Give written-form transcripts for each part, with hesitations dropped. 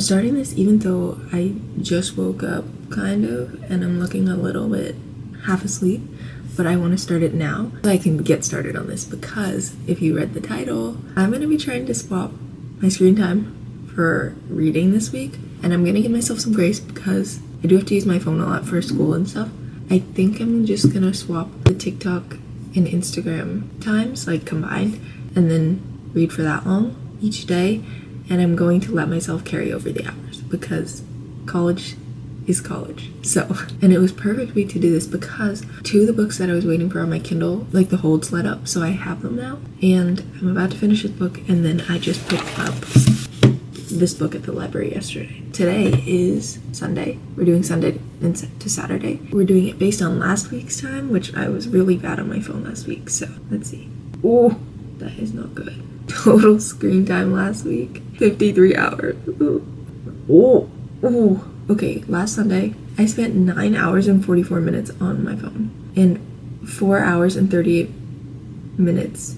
starting this even though I just woke up, kind of, and I'm looking a little bit half asleep, but I want to start it now so I can get started on this, because if you read the title, I'm going to be trying to swap my screen time for reading this week, and I'm going to give myself some grace because I do have to use my phone a lot for school and stuff. I think I'm just going to swap the TikTok and Instagram times, like combined, and then read for that long each day, and I'm going to let myself carry over the hours because college is college. So, and it was perfect week to do this because two of the books that I was waiting for on my Kindle, like the holds let up, so I have them now, and I'm about to finish this book, and then I just picked up this book at the library yesterday. Today is Sunday. We're doing Sunday to Saturday. We're doing it based on last week's time, which I was really bad on my phone last week, so let's see. Oh, that is not good. Total screen time last week, 53 hours. Oh. Okay, last Sunday, I spent 9 hours and 44 minutes on my phone and 4 hours and 38 minutes.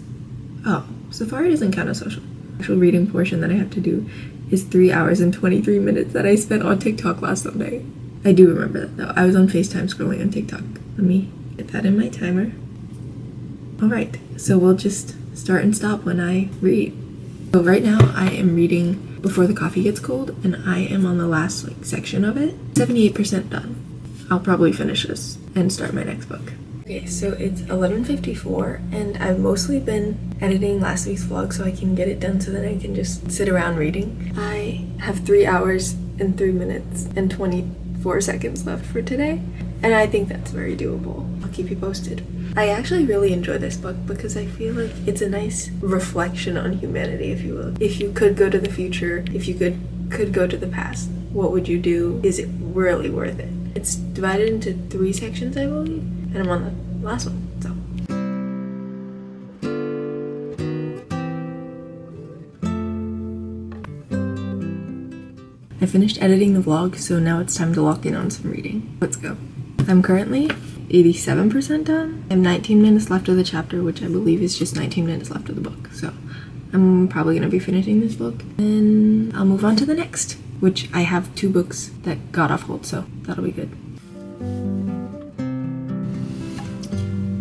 Oh, Safari doesn't count as social. The actual reading portion that I have to do is 3 hours and 23 minutes that I spent on TikTok last Sunday. I do remember that though. I was on FaceTime scrolling on TikTok. Let me get that in my timer. Alright, so we'll just start and stop when I read. So right now I am reading Before the Coffee Gets Cold, and I am on the last section of it. 78% done. I'll probably finish this and start my next book. Okay, so it's 11:54, and I've mostly been editing last week's vlog so I can get it done so that I can just sit around reading. I have 3 hours and 3 minutes and 24 seconds left for today, and I think that's very doable. I'll keep you posted. I actually really enjoy this book because I feel like it's a nice reflection on humanity, if you will. If you could go to the future, if you could go to the past, what would you do? Is it really worth it? It's divided into 3 sections, I believe, and I'm on the last one, so. I finished editing the vlog, so now it's time to lock in on some reading. Let's go. I'm currently 87% done. I have 19 minutes left of the chapter, which I believe is just 19 minutes left of the book. So I'm probably going to be finishing this book, and I'll move on to the next, which I have 2 books that got off hold, so that'll be good.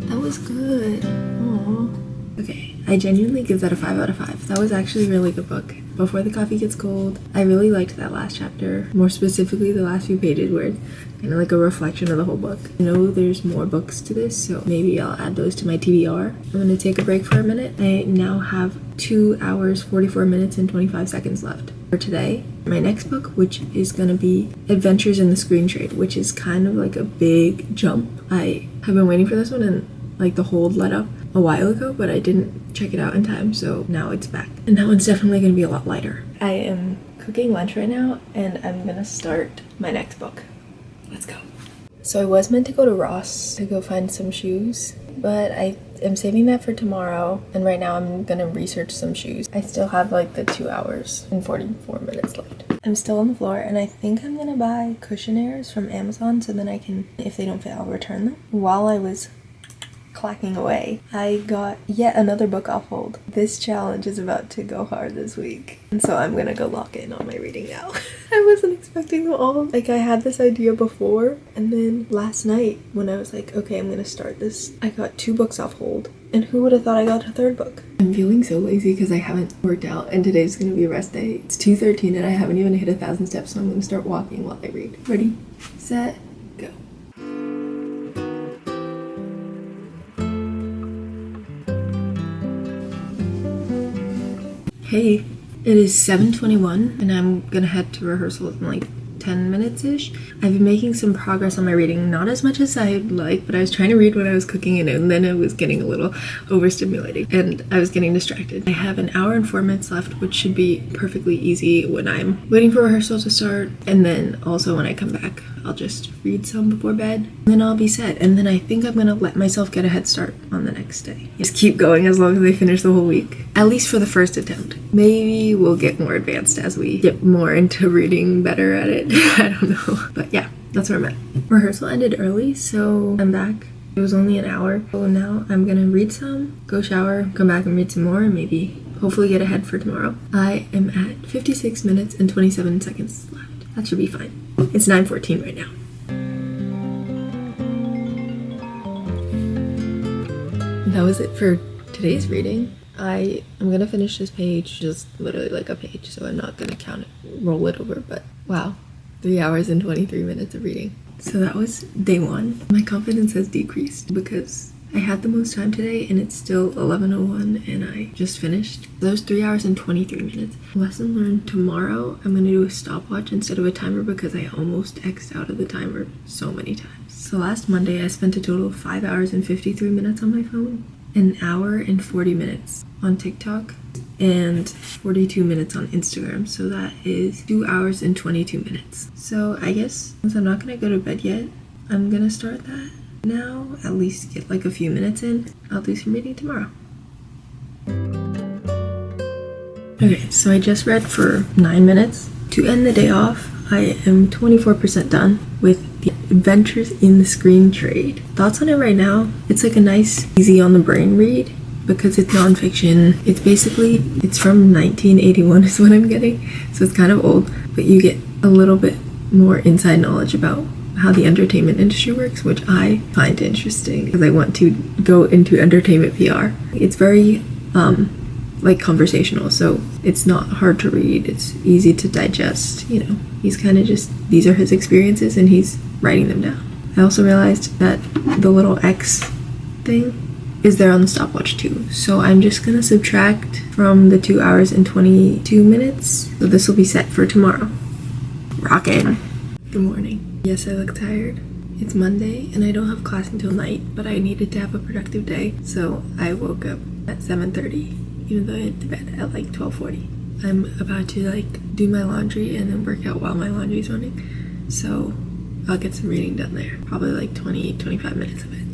That was good. Aww. Okay, I genuinely give that a 5 out of 5. That was actually a really good book. Before the Coffee Gets Cold, I really liked that last chapter, more specifically the last few pages where it's kind of like a reflection of the whole book. I know there's more books to this, so maybe I'll add those to my TBR. I'm going to take a break for a minute. I now have 2 hours, 44 minutes, and 25 seconds left for today. My next book, which is going to be Adventures in the Screen Trade, which is kind of like a big jump. I have been waiting for this one, and like the hold let up a while ago, but I didn't check it out in time, so now it's back. And that one's definitely going to be a lot lighter. I am cooking lunch right now, and I'm going to start my next book. Let's go. So I was meant to go to Ross to go find some shoes, but I am saving that for tomorrow, and right now I'm going to research some shoes. I still have like the 2 hours and 44 minutes left. I'm still on the floor, and I think I'm going to buy cushionaires from Amazon so then I can, if they don't fit, I'll return them. While I was clacking away, I got yet another book off hold. This challenge is about to go hard this week, and so I'm gonna go lock in on my reading now. I wasn't expecting them all. Like, I had this idea before, and then last night when I was like, okay, I'm gonna start this, I got 2 books off hold, and who would have thought I got a 3rd book? I'm feeling so lazy because I haven't worked out, and today's gonna be a rest day. It's 2:13 and I haven't even hit 1,000 steps, so I'm gonna start walking while I read. Ready, set, go. Hey, it is 7:21 and I'm gonna head to rehearsal in like 10 minutes-ish. I've been making some progress on my reading, not as much as I'd like, but I was trying to read when I was cooking and then I was getting a little overstimulating and I was getting distracted. I have 1 hour and 4 minutes left, which should be perfectly easy when I'm waiting for rehearsal to start, and then also when I come back I'll just read some before bed, and then I'll be set, and then I think I'm gonna let myself get a head start on the next day. Just keep going as long as I finish the whole week, at least for the first attempt. Maybe we'll get more advanced as we get more into reading better at it. I don't know, but yeah, that's where I'm at. Rehearsal ended early, so I'm back. It was only an hour, so now I'm gonna read some, go shower, come back and read some more, and maybe hopefully get ahead for tomorrow. I am at 56 minutes and 27 seconds left. That should be fine. It's 9:14 right now. That was it for today's reading. I am gonna finish this page, just literally like a page, so I'm not gonna count it, roll it over, but wow, 3 hours and 23 minutes of reading. So that was day one. My confidence has decreased because I had the most time today and it's still 11:01 and I just finished. Those 3 hours and 23 minutes. Lesson learned: tomorrow I'm gonna do a stopwatch instead of a timer because I almost X'd out of the timer so many times. So last Monday I spent a total of 5 hours and 53 minutes on my phone, an hour and 40 minutes on TikTok, and 42 minutes on Instagram. So that is 2 hours and 22 minutes. So I guess since I'm not gonna go to bed yet, I'm gonna start that now, at least get like a few minutes in. I'll do some reading tomorrow. Okay, so I just read for 9 minutes. To end the day off, I am 24% done with The Adventures in the Screen Trade. Thoughts on it right now? It's like a nice, easy on the brain read because it's nonfiction. It's from 1981 is what I'm getting, so it's kind of old, but you get a little bit more inside knowledge about how the entertainment industry works, which I find interesting because I want to go into entertainment PR. It's very like conversational, so it's not hard to read. It's easy to digest. You know, he's kind of just, these are his experiences and he's writing them down. I also realized that the little X thing is there on the stopwatch too, so I'm just gonna subtract from the 2 hours and 22 minutes, so this will be set for tomorrow. Rockin'. Good morning. Yes, I look tired. It's Monday and I don't have class until night, but I needed to have a productive day, so I woke up at 7:30, even though I went to bed at like 12:40. I'm about to like do my laundry and then work out while my laundry's running, so I'll get some reading done there. Probably like 25 minutes of it.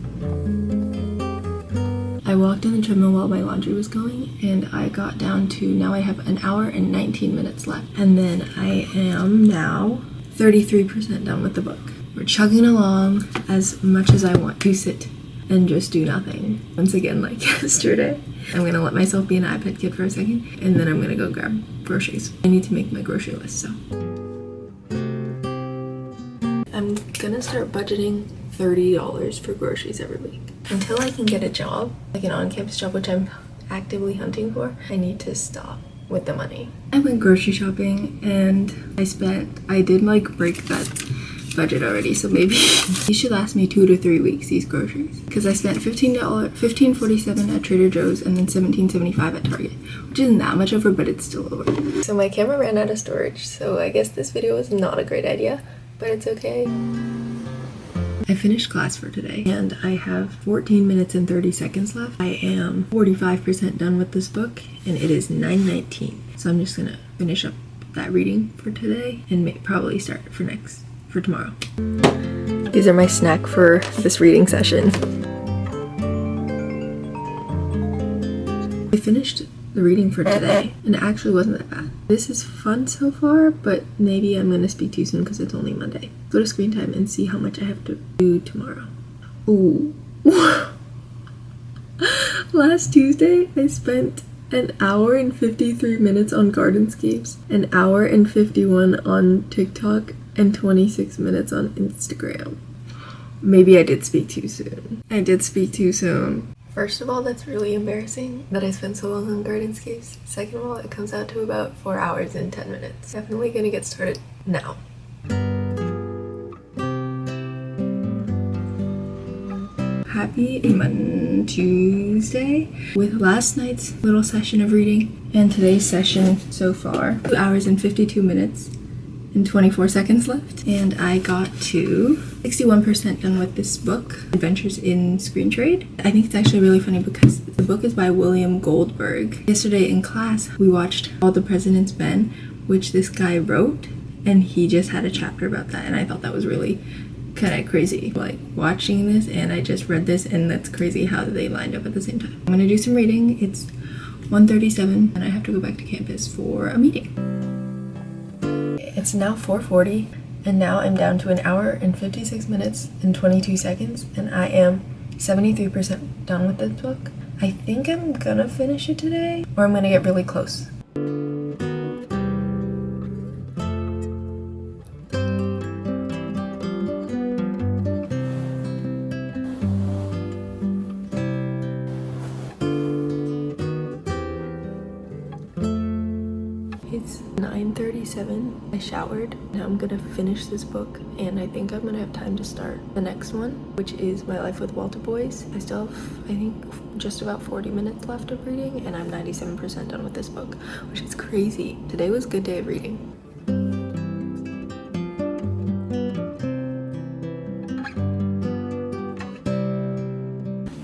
I walked on the treadmill while my laundry was going and I got down to, now I have an hour and 19 minutes left. And then I am now 33% done with the book. We're chugging along as much as I want to sit and just do nothing. Once again, like yesterday. I'm gonna let myself be an iPad kid for a second and then I'm gonna go grab groceries. I need to make my grocery list, so. I'm gonna start budgeting $30 for groceries every week. Until I can get a job, like an on-campus job, which I'm actively hunting for, I need to stop with the money. I went grocery shopping and I did like break that budget already, so maybe these should last me 2 to 3 weeks, these groceries, because I spent $15.47 at Trader Joe's and then $17.75 at Target, which isn't that much over, but it's still over. So my camera ran out of storage, so I guess this video was not a great idea, but it's okay. I finished class for today and I have 14 minutes and 30 seconds left. I am 45% done with this book and it is 9:19. So I'm just gonna finish up that reading for today and probably start for tomorrow. These are my snack for this reading session. I finished the reading for today and it actually wasn't that bad. This is fun so far, but maybe I'm gonna speak too soon because it's only Monday. Go to screen time and see how much I have to do tomorrow. Ooh. Last Tuesday I spent an hour and 53 minutes on Gardenscapes, an hour and 51 on TikTok, and 26 minutes on Instagram. Maybe I did speak too soon. I did speak too soon. First of all, that's really embarrassing that I spent so long on Gardenscapes. Second of all, it comes out to about 4 hours and 10 minutes. Definitely gonna get started now. Happy Tuesday with last night's little session of reading and today's session so far. 2 hours and 52 minutes and 24 seconds left, and I got to 61% done with this book, Adventures in Screen Trade. I think it's actually really funny because the book is by William Goldberg. Yesterday in class we watched All the President's Men, which this guy wrote, and he just had a chapter about that, and I thought that was really kind of crazy, like watching this and I just read this, and that's crazy how they lined up at the same time. I'm gonna do some reading. It's 1:37 and I have to go back to campus for a meeting. It's now 4:40 and now I'm down to an hour and 56 minutes and 22 seconds and I am 73% done with this book. I think I'm gonna finish it today, or I'm gonna get really close. It's 9:37. I showered. Now I'm gonna finish this book, and I think I'm gonna have time to start the next one, which is My Life with Walter Boys. I still have, I think, just about 40 minutes left of reading, and I'm 97% done with this book, which is crazy. Today was a good day of reading.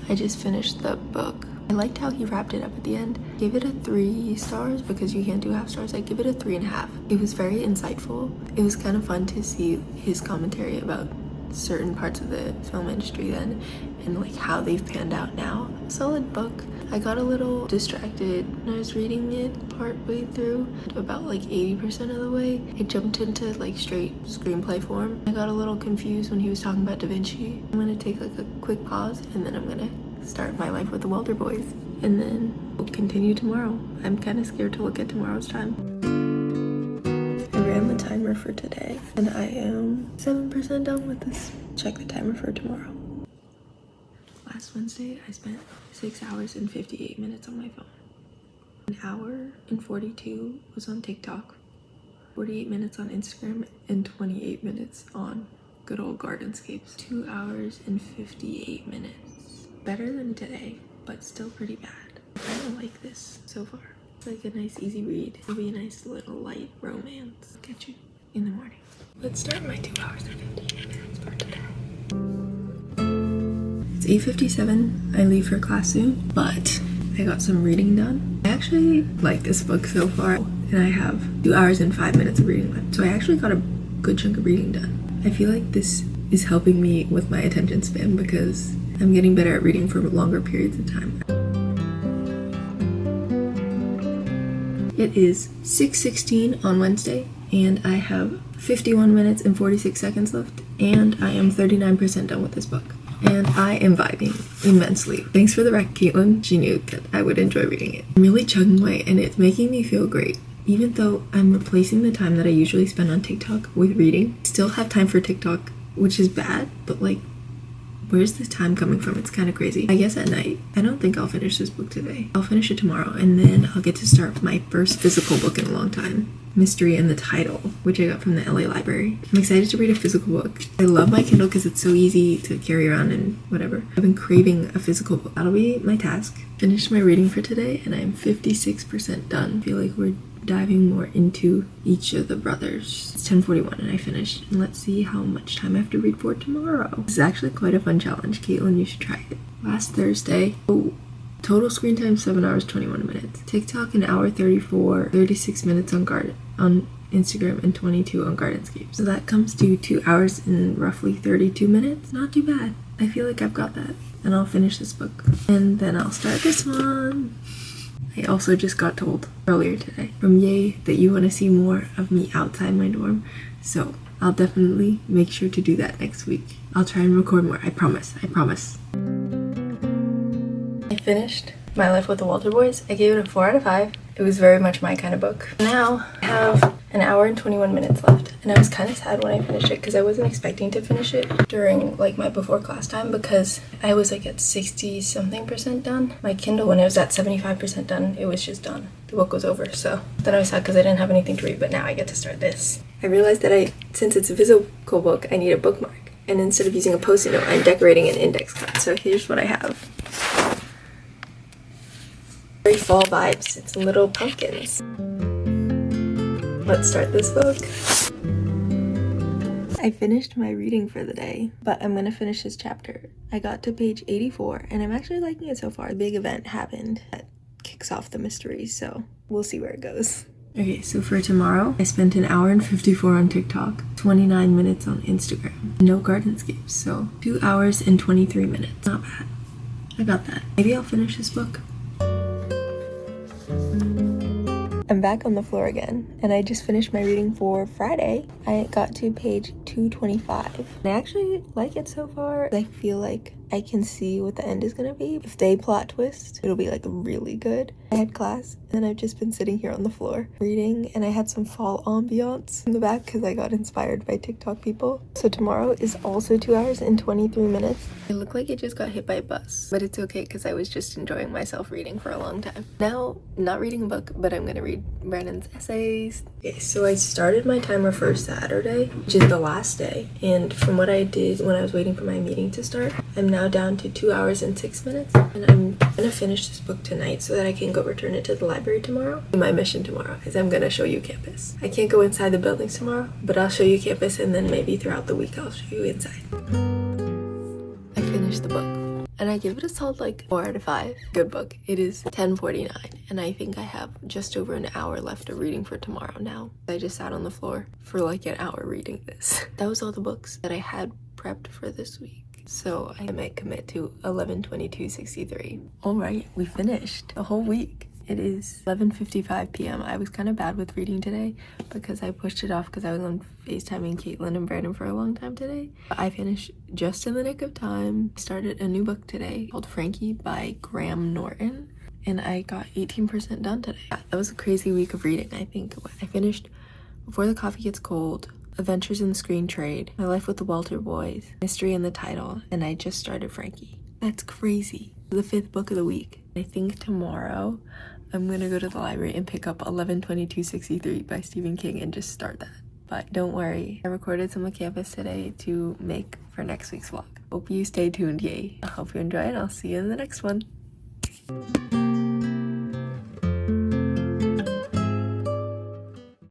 I just finished the book. I liked how he wrapped it up at the end. Gave it a 3 stars because you can't do half stars. I give it a 3.5. It was very insightful. It was kind of fun to see his commentary about certain parts of the film industry then and like how they've panned out now. Solid book. I got a little distracted when I was reading it partway through. About like 80% of the way, it jumped into like straight screenplay form. I got a little confused when he was talking about Da Vinci. I'm gonna take like a quick pause and then I'm gonna start My Life with the Walter Boys, and then we'll continue tomorrow. I'm kind of scared to look at tomorrow's time. I ran the timer for today, and I am 7% done with this. Check the timer for tomorrow. Last Wednesday, I spent 6 hours and 58 minutes on my phone. 1 hour and 42 was on TikTok, 48 minutes on Instagram, and 28 minutes on good old Gardenscapes. 2 hours and 58 minutes. Better than today, but still pretty bad. I kind of like this so far. It's like a nice easy read. It'll be a nice little light romance. Catch you in the morning. Let's start my 2 hours and 58 minutes for today. It's 8:57. I leave for class soon, but I got some reading done. I actually like this book so far, and I have 2 hours and 5 minutes of reading left. So I actually got a good chunk of reading done. I feel like this is helping me with my attention span because I'm getting better at reading for longer periods of time. It is 6:16 on Wednesday, and I have 51 minutes and 46 seconds left, and I am 39% done with this book. And I am vibing immensely. Thanks for the rec, Caitlin. She knew that I would enjoy reading it. I'm really chugging away, and it's making me feel great. Even though I'm replacing the time that I usually spend on TikTok with reading, I still have time for TikTok, which is bad, but like, where's this time coming from? It's kind of crazy. I guess at night. I don't think I'll finish this book today. I'll finish it tomorrow, and then I'll get to start my first physical book in a long time. Mystery in the Title, which I got from the LA library. I'm excited to read a physical book. I love my Kindle because it's so easy to carry around and whatever. I've been craving a physical book. That'll be my task. Finished my reading for today, and I'm 56% done. I feel like we're diving more into each of the brothers. It's 10:41 and I finished, and let's see how much time I have to read for tomorrow. This is actually quite a fun challenge, Caitlin. You should try it. Last Thursday, total screen time 7 hours 21 minutes. TikTok an hour 34, 36 minutes on Instagram, and 22 on Gardenscapes. So that comes to 2 hours and roughly 32 minutes. Not too bad. I feel like I've got that, and I'll finish this book, and then I'll start this one. I also just got told earlier today from Ye that you want to see more of me outside my dorm, so I'll definitely make sure to do that next week. I'll try and record more, I promise. I finished My Life with the Walter Boys. I gave it a 4 out of 5. It was very much my kind of book. Now I have an hour and 21 minutes left, and I was kind of sad when I finished it because I wasn't expecting to finish it during like my before class time because I was like at 60 something% done. My Kindle, when it was at 75% done, it was just done. The book was over. So then I was sad because I didn't have anything to read, but now I get to start this. I realized that since it's a physical book, I need a bookmark, and instead of using a post-it note, I'm decorating an index card. So here's what I have. Very fall vibes. It's little pumpkins. Let's start this book. I finished my reading for the day, but I'm gonna finish this chapter. I got to page 84, and I'm actually liking it so far. A big event happened that kicks off the mystery, so we'll see where it goes. Okay, so for tomorrow, I spent an hour and 54 on TikTok, 29 minutes on Instagram, no Gardenscapes, so 2 hours and 23 minutes. Not bad. I got that. Maybe I'll finish this book. I'm back on the floor again, and I just finished my reading for Friday. I got to page 225. I actually like it so far. I feel like I can see what the end is gonna be. If they plot twist, it'll be like really good. I had class and I've just been sitting here on the floor reading, and I had some fall ambiance in the back because I got inspired by TikTok people. So tomorrow is also 2 hours and 23 minutes. I look like I just got hit by a bus, but it's okay because I was just enjoying myself reading for a long time. Now, not reading a book, but I'm gonna read Brandon's essays. Okay, so I started my timer for Saturday, which is the last day, and from what I did when I was waiting for my meeting to start, I'm now down to 2 hours and 6 minutes, and I'm gonna finish this book tonight so that I can go return it to the library tomorrow. My mission tomorrow is I'm gonna show you campus. I can't go inside the buildings tomorrow, but I'll show you campus, and then maybe throughout the week I'll show you inside. I finished the book, and I give it a solid like 4 out of 5. Good book. It is 10:49, and I think I have just over an hour left of reading for tomorrow now. I just sat on the floor for like an hour reading this. That was all the books that I had prepped for this week. So I might commit to 11/22/63. All right, we finished a whole week. It is 11:55 p.m. I was kind of bad with reading today because I pushed it off because I was on FaceTiming Caitlin and Brandon for a long time today. But I finished just in the nick of time. Started a new book today called Frankie by Graham Norton, and I got 18% done today. Yeah, that was a crazy week of reading. I think I finished Before the Coffee Gets Cold, Adventures in the Screen Trade, My Life with the Walter Boys, Mystery in the Title, and I just started Frankie. That's crazy. The 5th book of the week. I think tomorrow I'm gonna go to the library and pick up 11/22/63 by Stephen King and just start that. But don't worry, I recorded some of campus today to make for next week's vlog. Hope you stay tuned, yay. I hope you enjoy it, and I'll see you in the next one.